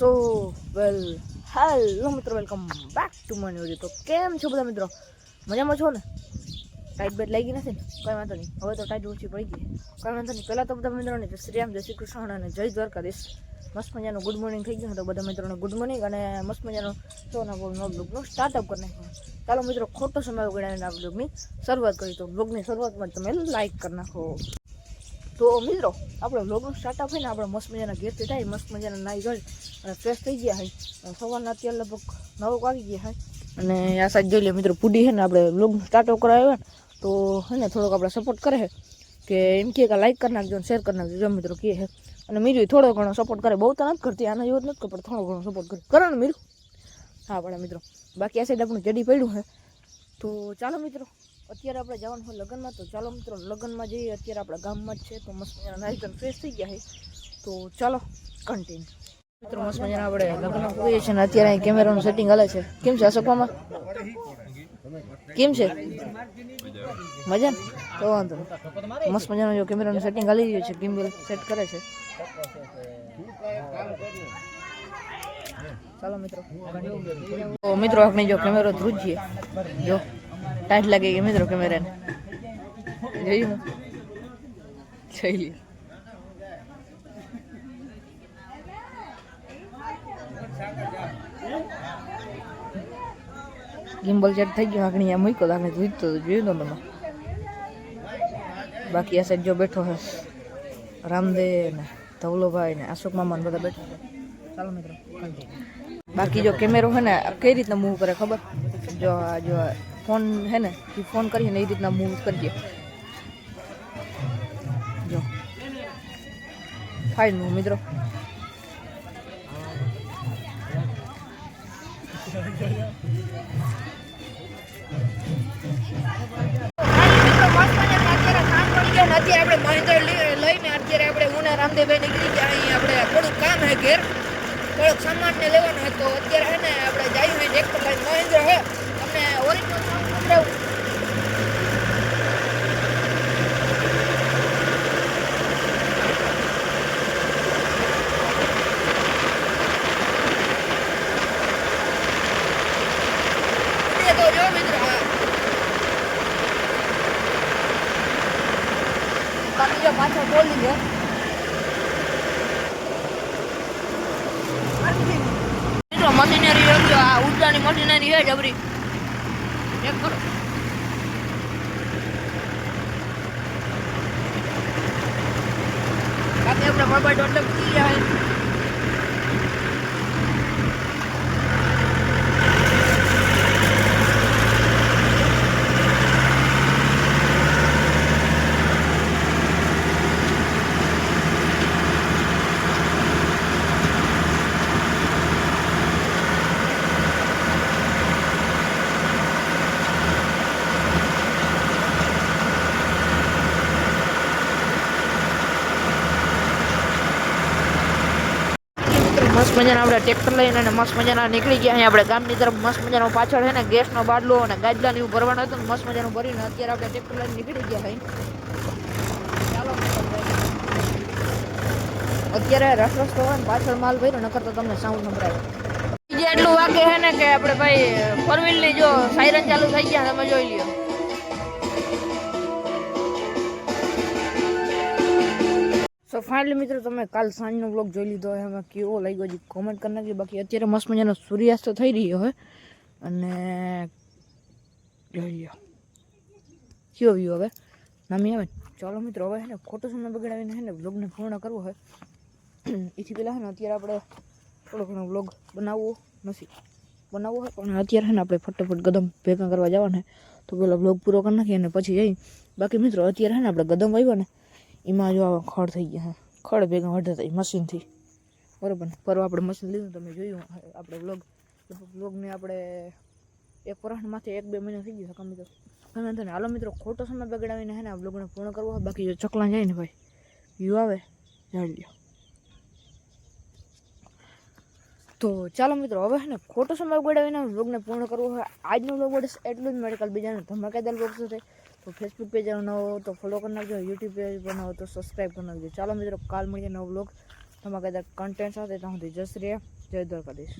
સો વેલ hello મિત્રો, welcome back to my new video. તો કેમ છો બધા મિત્રો? મજામાં છો ને? ટાઈટ બેટ લાગી નથી ને? કંઈ વાંધો નહીં, હવે તો ટાઈટ ઓછી પડી ગઈ. કંઈ વાંધો નહીં. પહેલાં તો બધા મિત્રોને જય શ્રી રામ, જય શ્રી કૃષ્ણ અને જય દ્વારકાધીશ. મસ્ત મજાનું ગુડ મોર્નિંગ થઈ ગયું તો બધા મિત્રોને ગુડ મોર્નિંગ અને મસ્ત મજાનો શોના બ્લોગનું સ્ટાર્ટઅપ કરી નાખ્યું. ચાલો મિત્રો, ખોટો સમય વગાડીને આ બ્લોગની શરૂઆત કરી. તો બ્લોગની શરૂઆતમાં તમે લાઈક કરી નાખો. તો મિત્રો, આપણે બ્લોગનું સ્ટાર્ટઅપ હોય ને, આપણે મસ્ત મજાના ઘેરથી થાય, મસ્ત મજાના નાહી ગઈ અને ફ્રેશ થઈ ગયા હોય. સવારના અત્યારે લગભગ 9 વાગી ગયા હોય અને આ સાઈડ જોઈ લે મિત્રો, પૂડી છે ને આપણે બ્લોગનું સ્ટાર્ટઅપ કરાવ્યા ને તો હે ને થોડોક આપણે સપોર્ટ કરે છે કે એમ કે લાઈક કરી નાખજો ને શેર કરી નાખજો, જો મિત્રો કહે છે. અને મીરું થોડો ઘણો સપોર્ટ કરે, બહુ તો નથી કરતી, આના જેવો જ નથી કરતો, થોડો ઘણો સપોર્ટ કરે ને મીરું. હા પડે મિત્રો. બાકી આ સાઈડ આપણું જડી પડ્યું છે. તો ચાલો મિત્રો, અત્યારે આપણે જવાનું હોય લગ્નમાં. તો ચાલો મિત્રો, લગ્નમાં જઈએ. અત્યારે આપણા ગામમાં જ છે. તો મસ્ત મજાના નાઈઝન ફ્રેશ થઈ ગયા છે. તો ચાલો કન્ટિન્યુ મિત્રો. મસ્ત મજાના આપણે લગ્નમાં પૂરીએ છીએ ને અત્યારે અહીં કેમેરાનું સેટિંગ હાલે છે. કેમ છે અશોકમાં? કેમ છે? મજા ને? તો વાંધો નહીં. મસ્ત મજાનું જો કેમેરાનું સેટિંગ હાલી રહ્યું છે, ગિમ્બલ સેટ કરે છે. ચાલો મિત્રો. તો મિત્રો આપણે જો કેમેરો ધ્રુજીએ, જો ટાઈટ લાગે કે મિત્રો કેમેરાને જોયું જોઈ લે. ગિમ્બલ સેટ થઈ ગયો. આગળ અહીંયા મૂક્યો આપણે ધૂજતો જોયું તો તમે. બાકી આ સાઈડ જો બેઠો હે રામદેવ ને ધવલોભાઈ ને અશોક મામા ને બધા બેઠા છે. ચાલો મિત્રો. બાકી જો કેમેરો છે ને કઈ રીતના મૂવ કરે ખબર? જો ફોન હે ને એ ફોન કરીએ ને એ રીતના મૂવ કરીએ. જો ફાઇન મૂવ મિત્રો. અત્યારે આપણે મહેન્દ્ર લઈને અત્યારે આપણે ઉના રામદેવભાઈ નીકળી ગયા. અહીં આપણે થોડુંક કામ હે ઘેર, થોડોક સામાન ને લેવાનો હોય. તો અત્યારે હે ને આપણે જઈએ હોય ટ્રેક્ટર લઈને. મહેન્દ્ર હે તમને ઓરિજિનલ સાઉન્ડ સંભળાવું. તો જો મિત્રો, બાકી જો પાછળ બોલી છે મિત્રો. મશીનરી જો આ ઉડાની મશીનરી છે જબરી, ચેક કરો. બાકી આપણે મોબાઈલ એટલે પૂરી જાય. મસ્ત મજાના આપણે ટ્રેક્ટર લઈને અને મસ્ત મજાના નીકળી ગયા. અહીંયા આપણે ગામની તરફ મસ્ત મજાનો પાછળ છે ને ગેસનો બાટલો અને ગાજલા ને એવું ભરવાનું હતું. મસ્ત મજાનું ભરીને અત્યારે આપણે ટ્રેક્ટર લઈને નીકળી ગયા ભાઈ. ચાલો અત્યારે રસ્તો હોય ને પાછળ માલ ભર્યો, નકર તો તમને સાઉન્ડ સંભળાય. બીજે એટલું વાગે છે ને કે આપણે ભાઈ ફોર વ્હીલની જો સાયરન ચાલુ થઈ ગયા, તમે જોઈ લ્યો. સો ફાઇનલી મિત્રો, તમે કાલ સાંજનો બ્લોગ જોઈ લીધો હોય, એમાં કેવો લાગ્યો છે કોમેન્ટ કરી નાખજો. બાકી અત્યારે મસ્ત મજાનો સૂર્યાસ્ત થઈ રહ્યો હોય અને જોઈ લો કેવો વ્યૂ હવે નામી આવે. ચાલો મિત્રો, હવે હે ને ખોટો સમય બગાડીને હે ને બ્લોગને પૂર્ણ કરવો હોય એથી પહેલાં હે ને અત્યારે આપણે થોડો ઘણો બ્લોગ બનાવવો હોય, પણ અત્યારે હે ને આપણે ફટાફટ ગદમ ભેગા કરવા જવાના. તો પહેલાં બ્લોગ પૂરો કરી નાખીએ અને પછી જઈ. બાકી મિત્રો અત્યારે હે ને આપણે ગદમ આવ્યો ને એમાં જો આવા ખડ થઈ ગયા, ખડ ભેગા વઢા થાય મશીનથી, બરાબર ને. પરવા આપણે મશીન લીધું, તમે જોયું આપણે બ્લોગને આપણે 1 વર્ષમાંથી 1-2 મહિના થઈ ગયું કમી. તો ગમે તો ને હાલો મિત્રો, ખોટો સમય બગાડીને હે ને આ બ્લોગને પૂર્ણ કરવો હોય. બાકી જો ચકલા જાય ને ભાઈ વ્યૂ આવે જાણી લ્યો. તો ચાલો મિત્રો, હવે હે ને ખોટો સમય બગાડીને બ્લોગને પૂર્ણ કરવો હોય. આજનો બ્લોગ એટલું જ. મેડિકલ બીજાને ધમાકેદાર બ્લોગ છે. તો ફેસબુક પેજ નવો તો ફોલો કરી નાખજો, યુટ્યુબ પેજ બનાવો તો સબસ્ક્રાઈબ કરી નાખજો. ચાલો મિત્રો, કાલ મળીએ નવો બ્લોગ ધમાકેદાર કન્ટેન્ટ સાથે ત્યાં સુધી જય શ્રી રામ, જય દ્વારકાધીશ.